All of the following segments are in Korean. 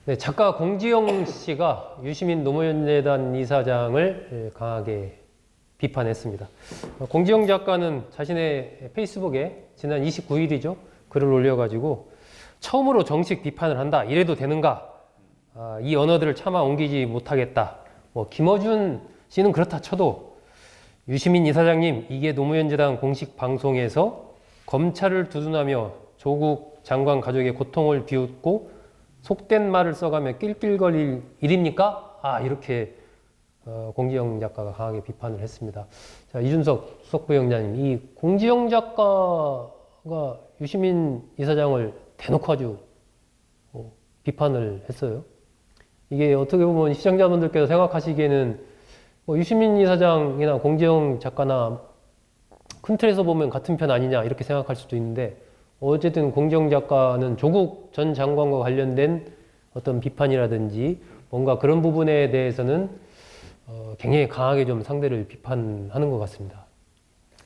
네, 작가 공지영 씨가 유시민 노무현재단 이사장을 강하게 비판했습니다. 공지영 작가는 자신의 페이스북에 지난 29일이죠. 글을 올려가지고 처음으로 정식 비판을 한다. 이래도 되는가? 이 언어들을 차마 옮기지 못하겠다. 김어준 씨는 그렇다 쳐도 유시민 이사장님, 이게 노무현재단 공식 방송에서 검찰을 두둔하며 조국 장관 가족의 고통을 비웃고 속된 말을 써가며 낄낄거릴 일입니까? 이렇게 공지영 작가가 강하게 비판을 했습니다. 자, 이준석 수석부위원장님, 이 공지영 작가가 유시민 이사장을 대놓고 아주 비판을 했어요. 이게 어떻게 보면 시청자분들께서 생각하시기에는 유시민 이사장이나 공지영 작가나 큰 틀에서 보면 같은 편 아니냐 이렇게 생각할 수도 있는데, 어쨌든 공지영 작가는 조국 전 장관과 관련된 어떤 비판이라든지 뭔가 그런 부분에 대해서는 굉장히 강하게 좀 상대를 비판하는 것 같습니다.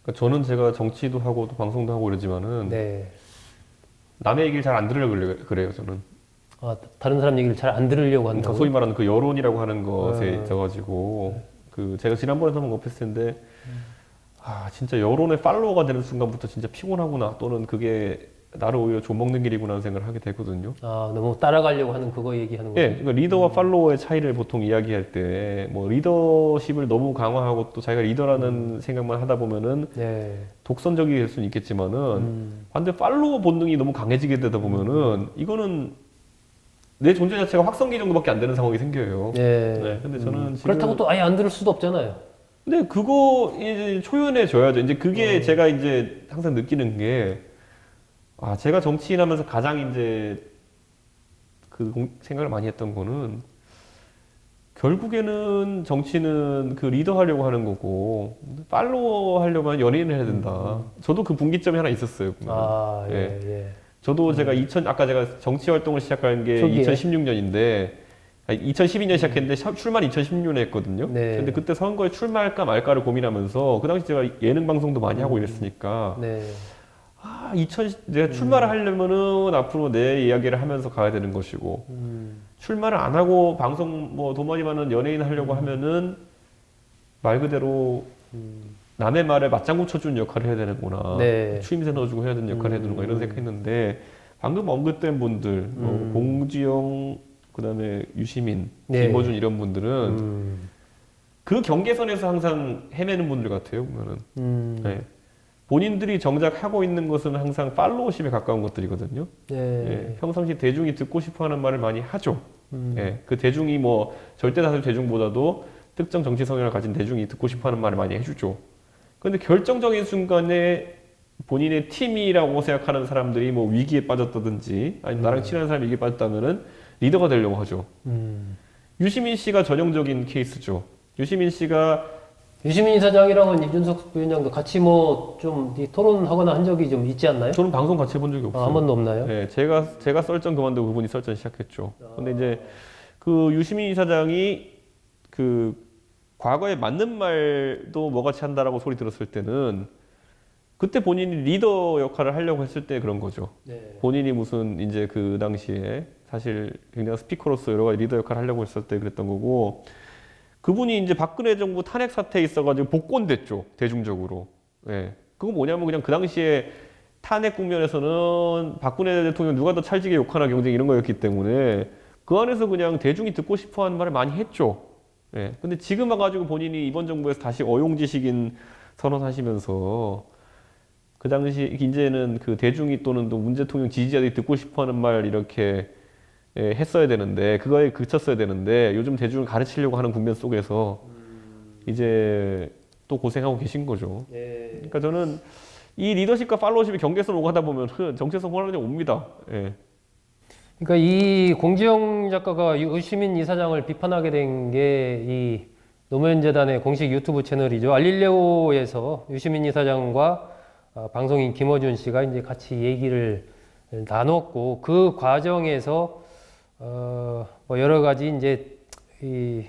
그러니까 저는 제가 정치도 하고 또 방송도 하고 이러지만은 네. 남의 얘기를 잘 안 들으려고 그래요, 저는. 다른 사람 얘기를 잘 안 들으려고 한다고? 그러니까 소위 말하는 그 여론이라고 하는 것에 있어가지고 그 제가 지난번에 한번 언급했을 텐데 진짜 여론의 팔로워가 되는 순간부터 진짜 피곤하구나, 또는 그게 나를 오히려 좀먹는 길이구나 하는 생각을 하게 되거든요. 너무 따라가려고 하는 그거 얘기하는 거죠? 예, 그러니까 리더와 팔로워의 차이를 보통 이야기할 때, 뭐 리더십을 너무 강화하고 또 자기가 리더라는 생각만 하다 보면은 네. 독선적이 될 수는 있겠지만은 반대 팔로워 본능이 너무 강해지게 되다 보면은 이거는 내 존재 자체가 확성기 정도밖에 안 되는 상황이 생겨요. 네. 네, 근데 저는 지금 그렇다고 또 아예 안 들을 수도 없잖아요. 근데 그거 이제 초연해 줘야죠. 이제 그게 제가 이제 항상 느끼는 게, 제가 정치인 하면서 가장 이제 생각을 많이 했던 거는, 결국에는 정치는 그 리더 하려고 하는 거고, 팔로워 하려고 하면 연예인을 해야 된다. 저도 그 분기점이 하나 있었어요. 예. 저도 제가 아까 제가 정치 활동을 시작한 게 초기에? 2016년인데, 2012년 시작했는데 출마는 2016년에 했거든요. 네. 근데 그때 선거에 출마할까 말까를 고민하면서, 그 당시 제가 예능 방송도 많이 하고 이랬으니까, 네. 내가 출마를 하려면은 앞으로 내 이야기를 하면서 가야 되는 것이고, 출마를 안 하고 방송 돈 많이 받는 연예인 하려고 하면은 말 그대로 남의 말에 맞장구 쳐주는 역할을 해야 되는구나. 네. 추임새 넣어주고 해야 되는 역할을 해야 되는구나, 이런 생각했는데, 방금 언급된 분들, 공지영, 그 다음에 유시민, 네. 김어준 이런 분들은 그 경계선에서 항상 헤매는 분들 같아요, 보면은. 네. 본인들이 정작 하고 있는 것은 항상 팔로워십에 가까운 것들이거든요. 네. 예, 평상시 대중이 듣고 싶어 하는 말을 많이 하죠. 예, 그 대중이 절대 다수 대중보다도 특정 정치 성향을 가진 대중이 듣고 싶어 하는 말을 많이 해주죠. 그런데 결정적인 순간에 본인의 팀이라고 생각하는 사람들이 위기에 빠졌다든지, 아니면 나랑 친한 사람이 위기에 빠졌다면은 리더가 되려고 하죠. 유시민 씨가 전형적인 케이스죠. 유시민 이사장이랑은 이준석 부위원장도 같이 좀 토론하거나 한 적이 좀 있지 않나요? 저는 방송 같이 해본 적이 없어요. 한 번도 없나요? 네, 제가 썰전 그만두고 그분이 썰전 시작했죠. 근데 이제 그 유시민 이사장이 그 과거에 맞는 말도 뭐같이 한다라고 소리 들었을 때는, 그때 본인이 리더 역할을 하려고 했을 때 그런 거죠. 네. 본인이 무슨 이제 그 당시에 사실 굉장히 스피커로서 여러 가지 리더 역할을 하려고 했을 때 그랬던 거고, 그분이 이제 박근혜 정부 탄핵 사태에 있어가지고 복권됐죠, 대중적으로. 예. 그거 뭐냐면 그냥 그 당시에 탄핵 국면에서는 박근혜 대통령 누가 더 찰지게 욕하나 경쟁 이런 거였기 때문에 그 안에서 그냥 대중이 듣고 싶어 하는 말을 많이 했죠. 예. 근데 지금 와가지고 본인이 이번 정부에서 다시 어용지식인 선언하시면서 그 당시 이제는 그 대중이 또는 또 문 대통령 지지자들이 듣고 싶어 하는 말 이렇게 했어야 되는데, 그거에 그쳤어야 되는데, 요즘 대중을 가르치려고 하는 국면 속에서 이제 또 고생하고 계신 거죠. 네. 그러니까 저는 이 리더십과 팔로워십이 경계선 오고 하다 보면 정체성 혼란이 옵니다. 예. 그러니까 이 공지영 작가가 유시민 이사장을 비판하게 된 게 이 노무현재단의 공식 유튜브 채널이죠. 알릴레오에서 유시민 이사장과 방송인 김어준 씨가 이제 같이 얘기를 나눴고, 그 과정에서 여러 가지 이제 이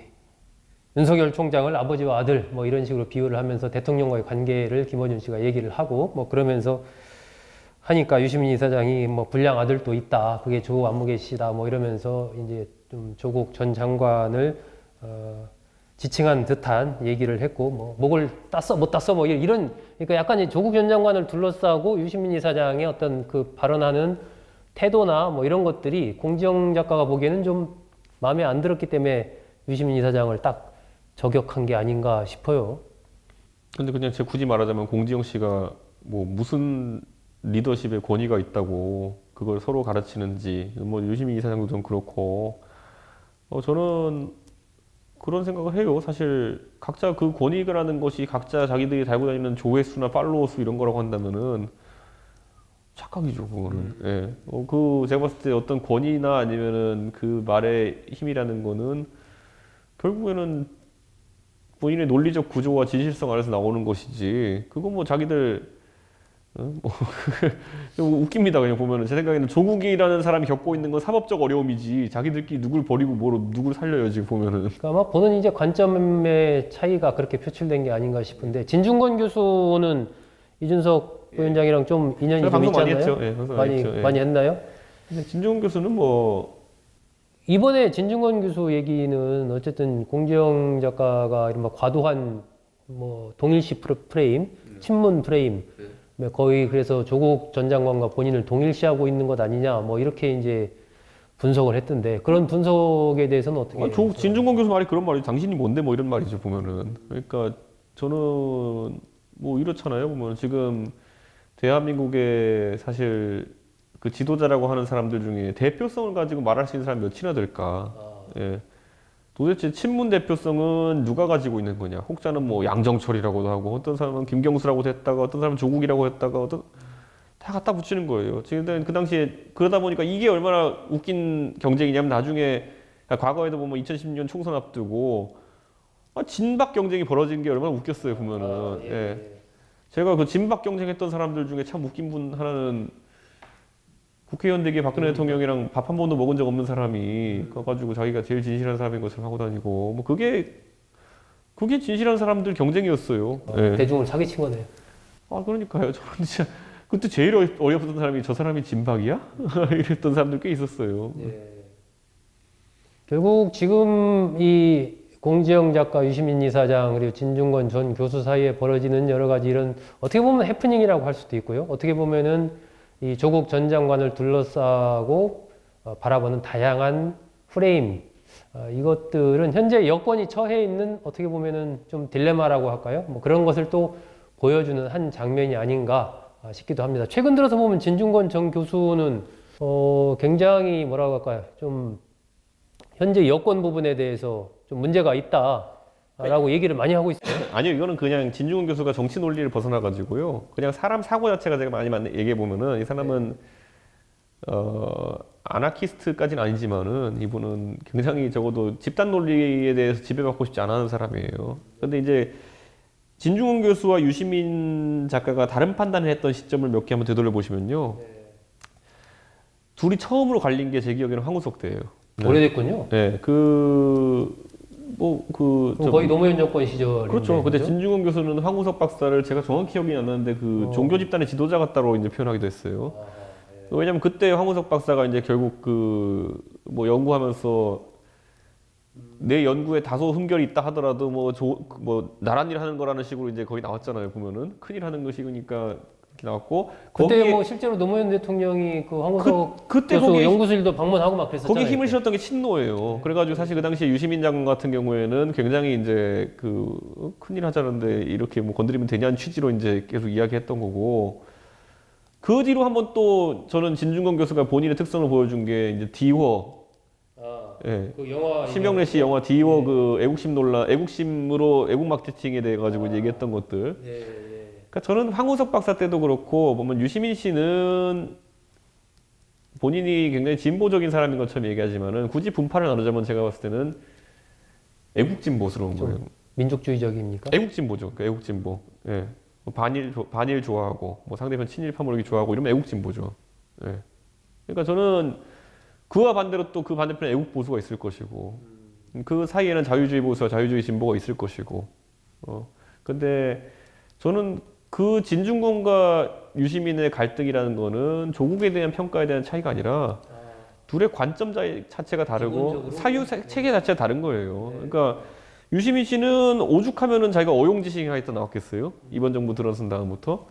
윤석열 총장을 아버지와 아들 이런 식으로 비유를 하면서 대통령과의 관계를 김어준 씨가 얘기를 하고 그러면서 하니까 유시민 이사장이 불량 아들도 있다, 그게 조 안무개 씨다 이러면서 이제 좀 조국 전 장관을 지칭한 듯한 얘기를 했고, 뭐 목을 땄어 못 땄어 뭐 이런, 그러니까 약간 이 조국 전 장관을 둘러싸고 유시민 이사장의 어떤 그 발언하는 태도나 뭐 이런 것들이 공지영 작가가 보기에는 좀 마음에 안 들었기 때문에 유시민 이사장을 딱 저격한 게 아닌가 싶어요. 근데 그냥 제가 굳이 말하자면 공지영 씨가 뭐 무슨 리더십의 권위가 있다고 그걸 서로 가르치는지, 뭐 유시민 이사장도 좀 그렇고, 저는 그런 생각을 해요. 사실 각자 그 권위라는 것이 각자 자기들이 달고 다니는 조회수나 팔로워 수 이런 거라고 한다면은 착각이죠, 그거는. 예. 그 제가 봤을 때 어떤 권위나 아니면은 그 말의 힘이라는 거는 결국에는 본인의 논리적 구조와 진실성 안에서 나오는 것이지. 그거 뭐 자기들 뭐 좀 웃깁니다. 그냥 보면은 제 생각에는 조국이라는 사람이 겪고 있는 건 사법적 어려움이지 자기들끼리 누굴 버리고 뭐로 누굴 살려요 지금 보면은. 그러니까 아마 보는 이제 관점의 차이가 그렇게 표출된 게 아닌가 싶은데, 진중권 교수는 이준석 부위원장이랑 좀 인연이 좀 방송 있지 많이 않나요? 했죠. 예, 방송 많이 했죠. 예. 많이 했나요? 근데 진중권 교수는 뭐 이번에 진중권 교수 얘기는 어쨌든 공지영 작가가 이른바 과도한 뭐 동일시 프레임, 친문 프레임, 거의 그래서 조국 전 장관과 본인을 동일시하고 있는 것 아니냐, 뭐 이렇게 이제 분석을 했던데, 그런 분석에 대해서는 어떻게? 진중권 교수 말이 그런 말이죠. 당신이 뭔데 뭐 이런 말이죠 보면은. 그러니까 저는 뭐 이렇잖아요. 보면 지금 대한민국의 사실 그 지도자라고 하는 사람들 중에 대표성을 가지고 말할 수 있는 사람이 몇이나 될까? 예. 도대체 친문 대표성은 누가 가지고 있는 거냐? 혹자는 뭐 양정철이라고도 하고, 어떤 사람은 김경수라고도 했다가, 어떤 사람은 조국이라고 했다가, 다 갖다 붙이는 거예요. 지금 그 당시에 그러다 보니까 이게 얼마나 웃긴 경쟁이냐면, 나중에 과거에도 보면 2010년 총선 앞두고 진박 경쟁이 벌어진 게 얼마나 웃겼어요 보면은. 예. 제가 그 진박 경쟁했던 사람들 중에 참 웃긴 분 하나는 국회의원 되기에 박근혜 대통령이랑 밥 한 번도 먹은 적 없는 사람이 가가지고 자기가 제일 진실한 사람인 것을 하고 다니고, 뭐 그게 진실한 사람들 경쟁이었어요. 예. 대중을 사기친 거네요. 그러니까요. 저는 진짜 그때 제일 어이없었던 사람이 저 사람이 진박이야? 이랬던 사람들 꽤 있었어요. 결국 지금 이 공지영 작가, 유시민 이사장, 그리고 진중권 전 교수 사이에 벌어지는 여러 가지 이런, 어떻게 보면 해프닝이라고 할 수도 있고요. 어떻게 보면은 이 조국 전 장관을 둘러싸고 바라보는 다양한 프레임, 이것들은 현재 여권이 처해 있는, 어떻게 보면은 좀 딜레마라고 할까요? 뭐 그런 것을 또 보여주는 한 장면이 아닌가 싶기도 합니다. 최근 들어서 보면 진중권 전 교수는 굉장히 뭐라고 할까요? 좀 현재 여권 부분에 대해서 좀 문제가 있다라고 얘기를 많이 하고 있어요. 아니요, 이거는 그냥 진중권 교수가 정치 논리를 벗어나 가지고요. 그냥 사람 사고 자체가 제가 많이 얘기해 보면은 이 사람은 아나키스트까지는 아니지만은 이분은 굉장히 적어도 집단 논리에 대해서 지배받고 싶지 않아 하는 사람이에요. 근데 이제 진중권 교수와 유시민 작가가 다른 판단을 했던 시점을 몇 개 한번 되돌려 보시면요. 둘이 처음으로 갈린 게 제 기억에는 황우석 때예요. 오래됐군요. 네, 거의 노무현 정권 시절. 그렇죠. 근데 진중권 교수는 황우석 박사를 제가 정확히 기억이 안 나는데 그 종교 집단의 지도자가 따로 이제 표현하기도 했어요. 왜냐면 그때 황우석 박사가 이제 결국 뭐 연구하면서 내 연구에 다소 흠결이 있다 하더라도 뭐 나란 일 하는 거라는 식으로 이제 거의 나왔잖아요. 보면은 큰일 하는 것이 그러니까 이렇게 나왔고, 그때 거기에 뭐 실제로 노무현 대통령이 그 황우석 그때 교수 거기 연구실도 방문하고 막 그랬었잖아요. 거기에 힘을 실었던 게 친노예요. 그래가지고 사실 그 당시에 유시민 장관 같은 경우에는 굉장히 이제 큰일 하자는데 이렇게 뭐 건드리면 되냐는 취지로 이제 계속 이야기했던 거고, 그 뒤로 한번 또 저는 진중권 교수가 본인의 특성을 보여준 게 이제 디워. 예. 그 영화 심영래 씨 영화 디워 그 애국심으로 애국 마케팅에 대해 가지고 얘기했던 것들. 그러니까 저는 황우석 박사 때도 그렇고 보면 유시민 씨는 본인이 굉장히 진보적인 사람인 것처럼 얘기하지만은 굳이 분파를 나누자면 제가 봤을 때는 애국진보스러운 거예요. 민족주의적입니까? 애국진보죠. 그러니까 애국진보. 예. 뭐 반일 좋아하고 뭐 상대편 친일파 모르기 좋아하고 이러면 애국진보죠. 예. 그러니까 저는 그와 반대로 또 그 반대편에 애국보수가 있을 것이고, 그 사이에는 자유주의 보수와 자유주의 진보가 있을 것이고, 근데 저는 그 진중권과 유시민의 갈등이라는 거는 조국에 대한 평가에 대한 차이가 아니라 둘의 관점 자체가 다르고 사유 체계 자체가 다른 거예요. 그러니까 유시민 씨는 오죽하면은 자기가 어용지식이 하겠다 나왔겠어요? 이번 정부 들어선 다음부터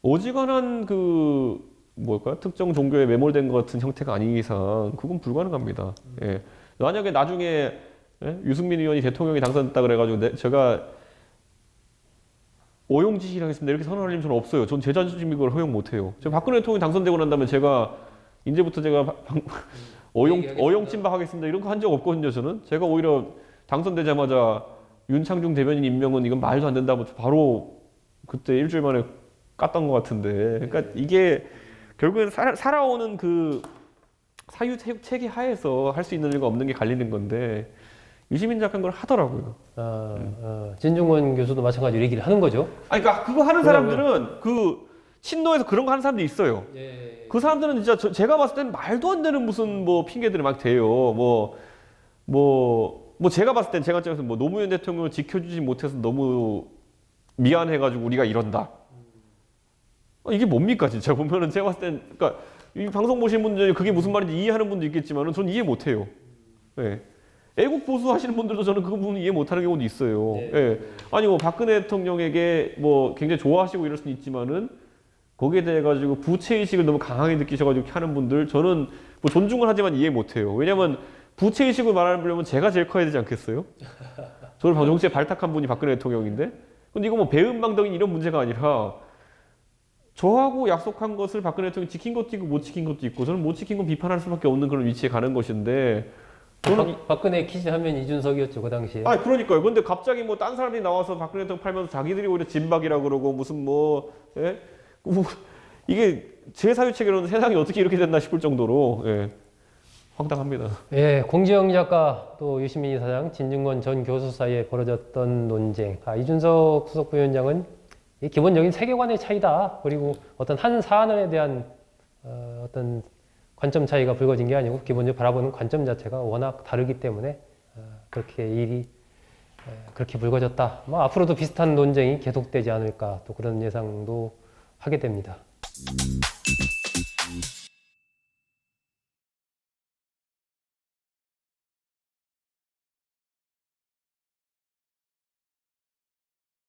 어지간한 그 뭘까 특정 종교에 매몰된 것 같은 형태가 아닌 이상 그건 불가능합니다. 예. 만약에 나중에 유승민 의원이 대통령이 당선됐다 그래가지고 제가 어용지식이라 하겠습니다 이렇게 선언할 일 저는 없어요. 전 제 자존심 이걸 허용 못해요. 제가 박근혜 대통령이 당선되고 난 다음에 제가 이제부터 제가 어용 친박하겠습니다 이런 거 한 적 없거든요. 저는 제가 오히려 당선되자마자 윤창중 대변인 임명은 이건 말도 안 된다고 바로 그때 일주일 만에 깠던 것 같은데 그러니까 이게 결국엔 살아오는 그 사유 체계 하에서 할 수 있는 일과 없는 게 갈리는 건데 유시민 작가는 걸 하더라고요. 진중권 교수도 마찬가지로 얘기를 하는 거죠. 아니 그러니까 그거 하는 사람들은 그 친노에서 그런 거 하는 사람들이 있어요. 예. 그 사람들은 진짜 제가 봤을 때는 말도 안 되는 무슨 뭐 핑계들이 막 대요. 뭐 제가 봤을 땐 제가 입장에서 뭐 노무현 대통령을 지켜주지 못해서 너무 미안해가지고 우리가 이런다. 이게 뭡니까 진짜 보면은 제가 봤을 땐 그러니까 이 방송 보시는 분들 그게 무슨 말인지 이해하는 분도 있겠지만은 저는 이해 못해요. 예. 애국 보수 하시는 분들도 저는 그 부분 이해 못하는 경우도 있어요. 네. 예. 아니 뭐 박근혜 대통령에게 뭐 굉장히 좋아하시고 이럴 수는 있지만은 거기에 대해 가지고 부채 의식을 너무 강하게 느끼셔가지고 이렇게 하는 분들 저는 뭐 존중을 하지만 이해 못해요. 왜냐면 부채 의식을 말하려면 제가 제일 커야 되지 않겠어요? 저를 정치에 발탁한 분이 박근혜 대통령인데, 근데 이거 뭐 배은망덕인 이런 문제가 아니라 저하고 약속한 것을 박근혜 대통령이 지킨 것도 있고 못 지킨 것도 있고 저는 못 지킨 건 비판할 수밖에 없는 그런 위치에 가는 것인데. 저는 박근혜 퀴즈 하면 이준석이었죠 그 당시에. 아 그러니까요. 근데 갑자기 뭐 딴 사람들이 나와서 박근혜 대통령 팔면서 자기들이 오히려 진박이라 그러고 무슨 뭐, 예? 뭐 이게 제 사유 체계로는 세상이 어떻게 이렇게 됐나 싶을 정도로 예. 황당합니다. 예, 공지영 작가 또 유시민 이사장, 진중권 전 교수 사이에 벌어졌던 논쟁. 이준석 수석부위원장은 이 기본적인 세계관의 차이다. 그리고 어떤 한 사안에 대한 어떤 관점 차이가 불거진 게 아니고 기본적으로 바라보는 관점 자체가 워낙 다르기 때문에 그렇게 일이 그렇게 불거졌다. 뭐 앞으로도 비슷한 논쟁이 계속되지 않을까 또 그런 예상도 하게 됩니다.